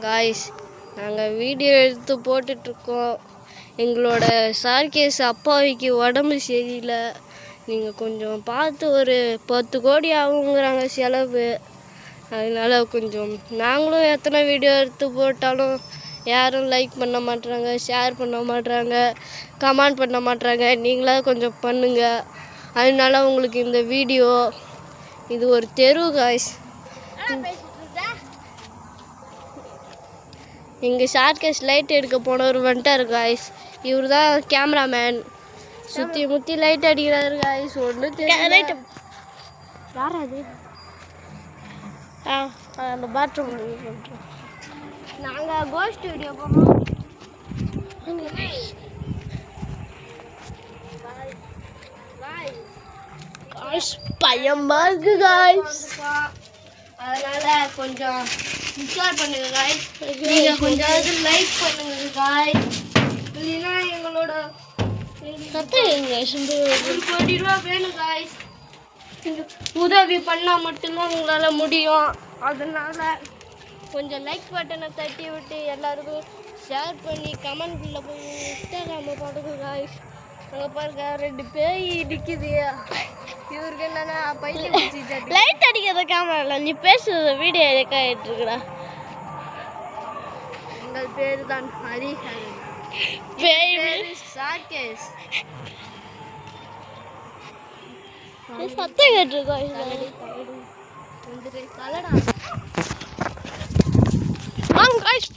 Guys நாங்கள் video எடுத்து போட்டுட்ருக்கோம். எங்களோட சார்கேஸ் அப்பாவிக்கு உடம்பு சரியில்லை. நீங்கள் கொஞ்சம் பார்த்து ஒரு 10 கோடி ஆகுங்கிறாங்க செலவு. அதனால் கொஞ்சம் நாங்களும் எத்தனை வீடியோ எடுத்து போட்டாலும் யாரும் லைக் பண்ண மாட்றாங்க, ஷேர் பண்ண மாட்றாங்க, கமெண்ட் பண்ண மாட்றாங்க. நீங்களாக கொஞ்சம் பண்ணுங்கள். அதனால உங்களுக்கு இந்த வீடியோ. இது ஒரு தெரு காய்ஸ். இங்கே ஷார்ட்கேஸ் லைட் எடுக்க போனவர் வந்துட்டார் காய்ஸ். இவர் தான் கேமராமேன். சுற்றி முற்றி லைட் அடிக்கிறாரு காய்ஸ். ஒன்றும் தெரியல. யார் அது? அந்த பாத்ரூம் பண்ணுறோம். நாங்கள் கோஸ்ட் வீடியோ போடுறோம். பயமாக இருக்கு காய்ஸ். அதனால் கொஞ்சம் ஷேர் பண்ணுங்க காய்ஸ். நீங்கள் கொஞ்சம் லைக் பண்ணுங்க காய்ஸ். இல்லைன்னா எங்களோட 1 கோடி ரூபா வேணும் காய்ஸ். உதவி பண்ணால் மட்டும்தான் உங்களால் முடியும். அதனால் கொஞ்சம் லைக் பட்டனை தட்டி விட்டு எல்லாருக்கும் ஷேர் பண்ணி கமெண்ட்டில் போய் இன்ஸ்டாகிராமில் போடுங்க காய்ஸ். அங்கே பாருங்க 2 பேய் நிற்கிது. இவருக்கு என்னன்னா பைத்தியம் பிடிச்சி லைட் அடிக்கிறத கேமரா நீ பேசுறது வீடியோ ரெக்கார்ட் இருக்குடா. எங்கள் பேர் தான் ஹரிஹரன். பேர் ஷார்கேஸ். சத்தம் கேட்டுருக்கோம். கலடா வாங்க காய்ஸ்.